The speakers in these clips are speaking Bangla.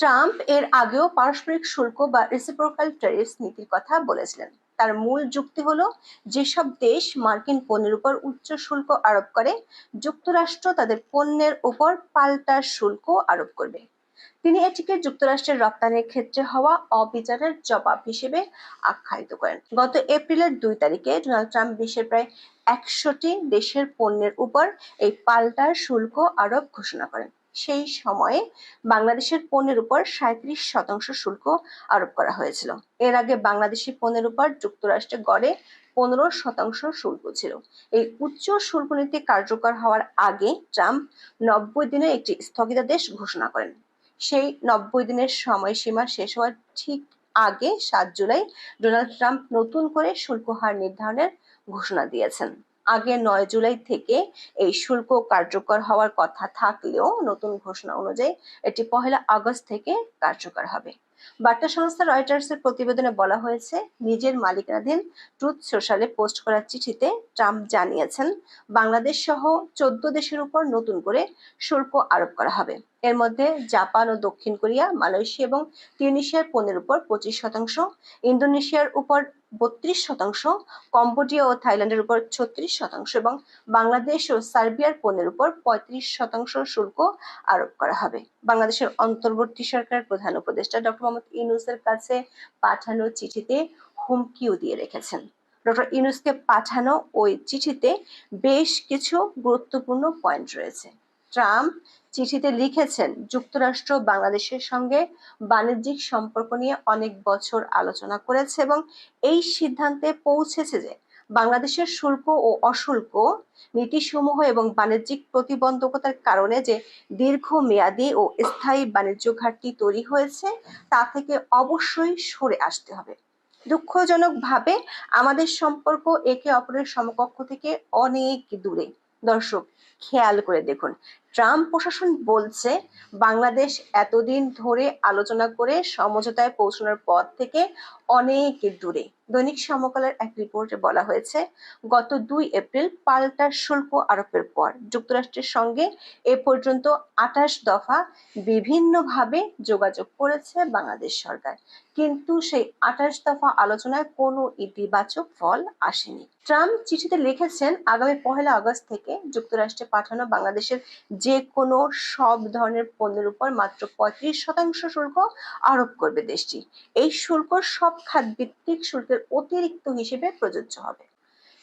ট্রাম্প এর আগেও পারস্পরিক শুল্ক বা রেসিপ্রোকাল ট্যারিফস নীতির কথা বলেছিলেন। তার মূল যুক্তি হলো, যেসব দেশ মার্কিন পণ্যের উপর উচ্চ শুল্ক আরোপ করে, যুক্তরাষ্ট্র তাদের পণ্যের উপর পাল্টা শুল্ক আরোপ করবে। তিনি এটিকে যুক্তরাষ্ট্রের রপ্তানির ক্ষেত্রে হওয়া অবিচারের জবাব হিসেবে আখ্যায়িত করেন। গত এপ্রিলের 2 তারিখে ডোনাল্ড ট্রাম্প বিশ্বের প্রায় 100টি দেশের পণ্যের উপর এই পাল্টা শুল্ক আরোপ ঘোষণা করেন। সেই সময়ে বাংলাদেশের পণ্যের উপর 37% শুল্ক আরোপ করা হয়েছিল। এর আগে বাংলাদেশি পণ্যের উপর যুক্তরাষ্ট্রে গড়ে 15% শুল্ক ছিল। এই উচ্চ শুল্ক নীতি কার্যকর হওয়ার আগে ট্রাম্প 90 দিনের একটি স্থগিতাদেশ ঘোষণা করেন। সেই 90 দিনের সময়সীমা শেষ হওয়ার ঠিক আগে 7 জুলাই ডোনাল্ড ট্রাম্প নতুন করে শুল্ক হার নির্ধারণের ঘোষণা দিয়েছেন। আগে 9 জুলাই থেকে এই শুল্ক কার্যকর হওয়ার কথা থাকলেও নতুন ঘোষণা অনুযায়ী এটি 1 আগস্ট থেকে কার্যকর হবে। বার্তা সংস্থা রয়টার্সের প্রতিবেদনে বলা হয়েছে, নিজের মালিকানাধীন ট্রুথ সোশ্যালে পোস্ট করা চিঠিতে ট্রাম্প জানিয়েছেন, বাংলাদেশ সহ 14 দেশের উপর নতুন করে শুল্ক আরোপ করা হবে। এর মধ্যে জাপান ও দক্ষিণ কোরিয়া, মালয়েশিয়া এবং তিউনিসিয়ার পণ্যের উপর 25%, ইন্দোনেশিয়ার উপর 32%, কম্বোডিয়া ও থাইল্যান্ডের উপর 36% এবং বাংলাদেশ ও সার্বিয়ার পণ্যের উপর 35% শুল্ক আরোপ করা হবে। বাংলাদেশের অন্তর্বর্তী সরকারের প্রধান উপদেষ্টা ডক্টর মোহাম্মদ ইউনূসের কাছে পাঠানো চিঠিতে হুমকিও দিয়ে রেখেছেন। ডক্টর ইউনূসকে পাঠানো ওই চিঠিতে বেশ কিছু গুরুত্বপূর্ণ পয়েন্ট রয়েছে। ট্রাম্প চিঠিতে লিখেছেন, যুক্তরাষ্ট্র বাংলাদেশের সঙ্গে বাণিজ্যিক সম্পর্ক নিয়ে অনেক বছর আলোচনা করেছে এবং এই সিদ্ধান্তে পৌঁছেছে যে বাংলাদেশের শুল্ক ও অশুল্ক নীতিসমূহ এবং বাণিজ্যিক প্রতিবন্ধকতার কারণে যে দীর্ঘমেয়াদী ও স্থায়ী বাণিজ্য ঘাটতি তৈরি হয়েছে, তা থেকে অবশ্যই সরে আসতে হবে। দুঃখজনকভাবে আমাদের সম্পর্ক একে অপরের সমকক্ষ থেকে অনেক দূরে। দর্শক, খেয়াল করে দেখুন, ট্রাম্প প্রশাসন বলছে বাংলাদেশ এতদিন ধরে আলোচনা করে সমঝোতায় পৌঁছানোর পথ থেকে অনেক দূরে। দৈনিক সমকালের এক রিপোর্টে বলা হয়েছে, গত 2 এপ্রিল পাল্টা শুল্ক আরোপের পর যুক্তরাষ্ট্রের সঙ্গে এ পর্যন্ত 28 দফা বিভিন্নভাবে যোগাযোগ করেছে বাংলাদেশ সরকার, কিন্তু সেই 28 দফা আলোচনায় কোনো ইতিবাচক ফল আসেনি। ট্রাম্প চিঠিতে লিখেছেন, আগামী 1 আগস্ট থেকে যুক্তরাষ্ট্রে পাঠানো বাংলাদেশের যে কোনো সব ধরনের পণ্যের উপর মাত্র 35% শুল্ক আরোপ করবে দেশটি। এই শুল্ক সব খাতভিত্তিক শুল্কের অতিরিক্ত হিসেবে প্রযোজ্য হবে।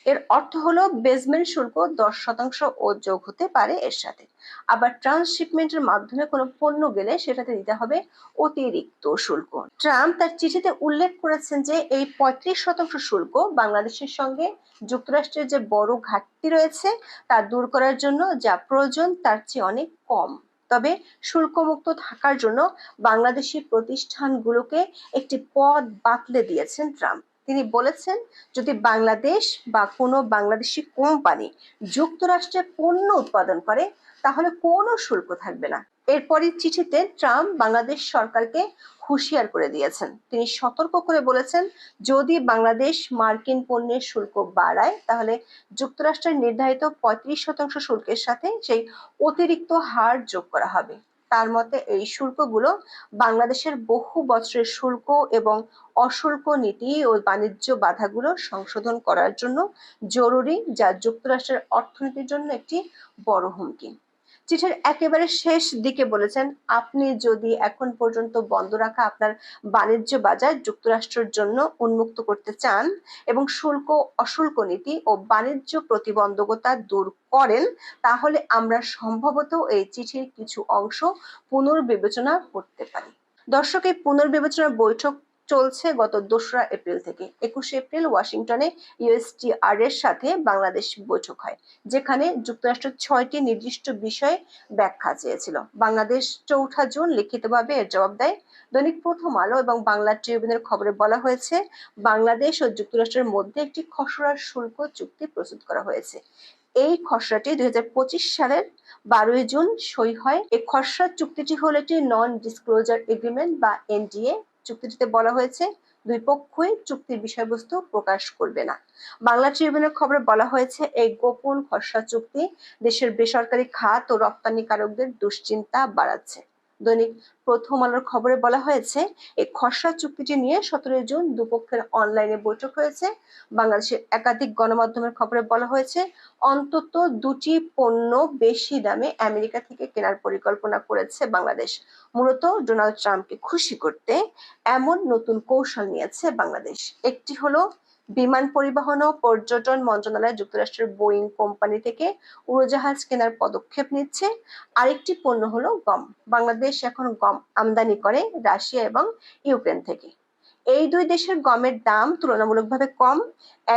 এর অর্থ হলো বেসমেন্ট শুল্ক 10% ও যোগ হতে পারে এর সাথে। আবার ট্রান্সশিপমেন্টের মাধ্যমে কোনো পণ্য গেলে সেটাতে দিতে হবে অতিরিক্ত শুল্ক। ট্রাম্প তার চিঠিতে উল্লেখ করেছেন যে এই 35% শুল্ক বাংলাদেশের সঙ্গে যুক্তরাষ্ট্রের যে বড় ঘাটতি রয়েছে তা দূর করার জন্য যা প্রয়োজন তার চেয়ে অনেক কম। তবে শুল্কমুক্ত থাকার জন্য বাংলাদেশি প্রতিষ্ঠানগুলোকে একটি পথ বাতলে দিয়েছেন ট্রাম্প। তিনি বলেছেন, যদি বাংলাদেশ বা কোনো বাংলাদেশি কোম্পানি যুক্তরাষ্ট্রে পণ্য উৎপাদন করে তাহলে কোনো শুল্ক থাকবে না। এরপরই চিঠিতে ট্রাম্প বাংলাদেশ সরকারকে হুঁশিয়ার করে দিয়েছেন। তিনি সতর্ক করে বলেছেন, যদি বাংলাদেশ মার্কিন পণ্যের শুল্ক বাড়ায় তাহলে যুক্তরাষ্ট্রের নির্ধারিত 35% শুল্কের সাথে সেই অতিরিক্ত হার যোগ করা হবে। তার মতে এই শুল্কগুলো বাংলাদেশের বহু বছরের শুল্ক এবং অশুল্ক নীতি ও বাণিজ্য বাধাগুলো সংশোধন করার জন্য জরুরি, যা যুক্তরাষ্ট্রের অর্থনীতির জন্য একটি বড় হুমকি। চিঠির একেবারে শেষ দিকে বলেছেন, আপনি যদি এখন পর্যন্ত বন্ধ রাখা আপনার বাণিজ্য বাজার যুক্তরাষ্ট্রের জন্য উন্মুক্ত করতে চান এবং শুল্ক, অশুল্ক নীতি ও বাণিজ্য প্রতিবন্ধকতা দূর করেন, তাহলে আমরা সম্ভবত এই চিঠির কিছু অংশ পুনর্বিবেচনা করতে পারি। দর্শক, এই পুনর্বিবেচনার বৈঠক চলছে গত 2 এপ্রিল থেকে। 21 এপ্রিল ওয়াশিংটনে ইউএসটিআর এর সাথে বাংলাদেশ বৈঠক হয়, যেখানে যুক্তরাষ্ট্র 6টি নির্দিষ্ট বিষয়ে ব্যাখ্যা চেয়েছিল। বাংলাদেশ 4 জুন লিখিতভাবে এর জবাব দেয়। দৈনিক প্রথম আলো এবং বাংলা ট্রিবিউনের খবরে বলা হয়েছে, বাংলাদেশ ও যুক্তরাষ্ট্রের মধ্যে একটি খসড়া শুল্ক চুক্তি প্রস্তুত করা হয়েছে। এই খসড়াটি 2025 সালের 12 জুন সই হয়। এই খসড়া চুক্তিটি হলো একটি নন ডিসক্লোজার এগ্রিমেন্ট বা এনডিএ। চুক্তিটিতে বলা হয়েছে, দুই পক্ষই চুক্তির বিষয়বস্তু প্রকাশ করবে না। বাংলা ট্রিবিউনের খবরে বলা হয়েছে, এই গোপন খসড়া চুক্তি দেশের বেসরকারি খাত ও রপ্তানিকারকদের দুশ্চিন্তা বাড়াচ্ছে। দৈনিক প্রথম আলোর খবরে বলা হয়েছে, এই খসড়া চুক্তিটি নিয়ে 17 জুন দুপক্ষের অনলাইনে বৈঠক হয়েছে। বাংলাদেশের একাধিক গণমাধ্যমের খবরে বলা হয়েছে, অন্তত 2টি পণ্য বেশি দামে আমেরিকা থেকে কেনার পরিকল্পনা করেছে বাংলাদেশ। মূলত ডোনাল্ড ট্রাম্পকে খুশি করতে এমন নতুন কৌশল নিয়েছে বাংলাদেশ। একটি হলো, বিমান পরিবহন ও পর্যটন মন্ত্রণালয় যুক্তরাষ্ট্রের বোয়িং কোম্পানি থেকে উড়োজাহাজ কেনার পদক্ষেপ নিচ্ছে। আরেকটি পণ্য হলো গম। বাংলাদেশ এখন গম আমদানি করে রাশিয়া এবং ইউক্রেন থেকে। এই দুই দেশের গমের দাম তুলনামূলকভাবে কম।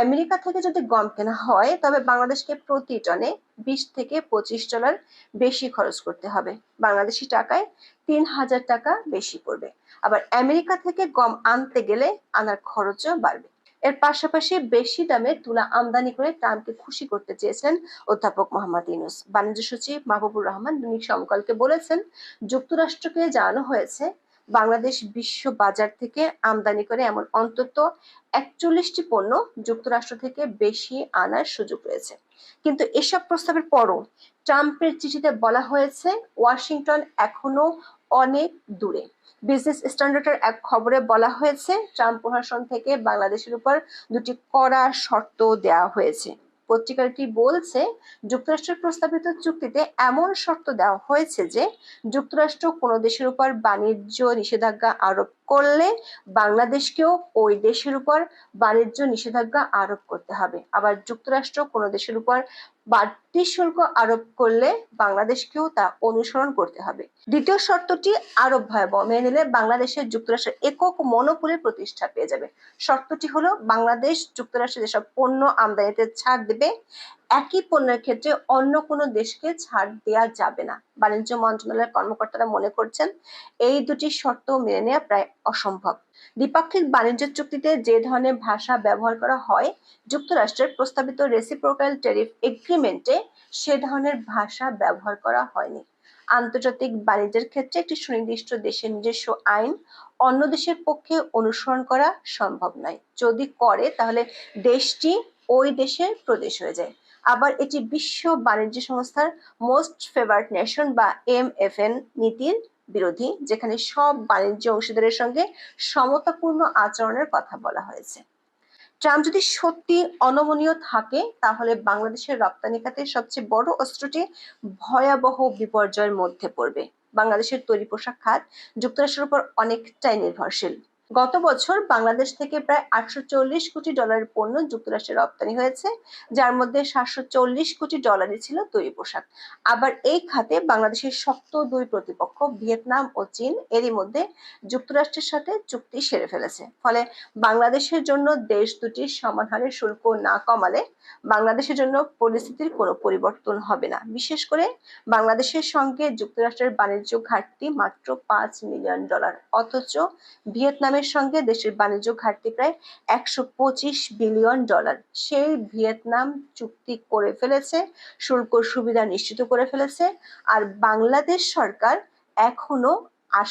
আমেরিকা থেকে যদি গম কেনা হয় তবে বাংলাদেশকে প্রতি টনে $20 থেকে $25 বেশি খরচ করতে হবে। বাংলাদেশি টাকায় 3000 টাকা বেশি পড়বে। আবার আমেরিকা থেকে গম আনতে গেলে আনার খরচও বাড়বে। এর পাশাপাশি বেশি দামে তুলা আমদানি করে ট্রাম্পকে খুশি করতে চেয়েছেন অধ্যাপক মোহাম্মদ ইউনূস। বাণিজ্য সচিব মাহবুবুর রহমান দৈনিক সমকালকে বলেছেন, যুক্তরাষ্ট্রকে জানানো হয়েছে বাংলাদেশ বিশ্ব বাজার থেকে আমদানি করে এমন অন্তত 41টি পণ্য যুক্তরাষ্ট্র থেকে বেশি আনার সুযোগ রয়েছে। কিন্তু এসব প্রস্তাবের পরও ট্রাম্পের চিঠিতে বলা হয়েছে ওয়াশিংটন এখনো অনেক দূরে। বিজনেস স্ট্যান্ডার্ডের এক খবরে বলা হয়েছে, ট্রাম্প প্রশাসন থেকে বাংলাদেশের উপর 2টি কড়া শর্ত দেওয়া হয়েছে। পত্রিকাটি বলছে, যুক্তরাষ্ট্রের প্রস্তাবিত চুক্তিতে এমন শর্ত দেওয়া হয়েছে যে যুক্তরাষ্ট্র কোনো দেশের উপর বাণিজ্য নিষেধাজ্ঞা আরোপ করলে বাংলাদেশকেও ওই দেশের উপর বাণিজ্য নিষেধাজ্ঞা আরোপ করতে হবে। আবার যুক্তরাষ্ট্র কোনো দেশের উপর বাড়তি শুল্ক আরোপ করলে বাংলাদেশকেও তা অনুসরণ করতে হবে। দ্বিতীয় শর্তটি আরো ভয়াবহ। মেনে নিলে বাংলাদেশের যুক্তরাষ্ট্রের একক মনোপলির প্রতিষ্ঠা পেয়ে যাবে। শর্তটি হলো, বাংলাদেশ যুক্তরাষ্ট্রে যেসব পণ্য আমদানিতে ছাড় দেবে, একই পণ্যের ক্ষেত্রে অন্য কোনো দেশকে ছাড় দেওয়া যাবে না। বাণিজ্য মন্ত্রণালয়ের কর্মকর্তারা মনে করছেন এই দুটি শর্ত মেনে নেওয়া প্রায় অসম্ভব। দ্বিপাক্ষিক বাণিজ্য চুক্তিতে যে ধরনের ভাষা ব্যবহার করা হয়, যুক্তরাষ্ট্রের প্রস্তাবিত রেসিপ্রোকাল ট্যারিফ এগ্রিমেন্টে সে ধরনের ভাষা ব্যবহার করা হয়নি। আন্তর্জাতিক বাণিজ্যের ক্ষেত্রে একটি সুনির্দিষ্ট দেশের নিজস্ব আইন অন্য দেশের পক্ষে অনুসরণ করা সম্ভব নয়। যদি করে তাহলে দেশটি ওই দেশের প্রদেশ হয়ে যায়। আবার এটি বিশ্ব বাণিজ্য সংস্থার মোস্ট ফেভার্ড নেশন বা MFN নীতির বিরোধী, যেখানে সব বাণিজ্য অংশীদারের সঙ্গে সমতাপূর্ণ আচরণের কথা বলা হয়েছে। ট্রাম্প যদি সত্যি অনমনীয় থাকে তাহলে বাংলাদেশের রপ্তানি খাতের সবচেয়ে বড় অস্ত্রটি ভয়াবহ বিপর্যয়ের মধ্যে পড়বে। বাংলাদেশের তৈরি পোশাক খাত যুক্তরাষ্ট্রের উপর অনেকটাই নির্ভরশীল। গত বছর বাংলাদেশ থেকে প্রায় $840 কোটি পণ্য যুক্তরাষ্ট্রে রপ্তানি হয়েছে, যার মধ্যে $740 কোটি ছিল তৈরি পোশাক। আবার এই খাতে বাংলাদেশের শক্ত দুই প্রতিপক্ষ ভিয়েতনাম ও চীন এরই মধ্যে যুক্তরাষ্ট্রের সাথে চুক্তি সেরে ফেলেছে। ফলে বাংলাদেশের জন্য দেশ দুটির সমান হারে শুল্ক না কমালে বাংলাদেশের জন্য পরিস্থিতির কোনো পরিবর্তন হবে না। বিশেষ করে বাংলাদেশের সঙ্গে যুক্তরাষ্ট্রের বাণিজ্য ঘাটতি মাত্র $5 মিলিয়ন, অথচ ভিয়েতনামের সঙ্গে দেশের বাণিজ্য ঘাটতি প্রায় $125 বিলিয়ন। সেই ভিয়েতনাম চুক্তি করে ফেলেছে, শুল্ক সুবিধা নিশ্চিত করে ফেলেছে, আর বাংলাদেশ সরকার এখনো আশা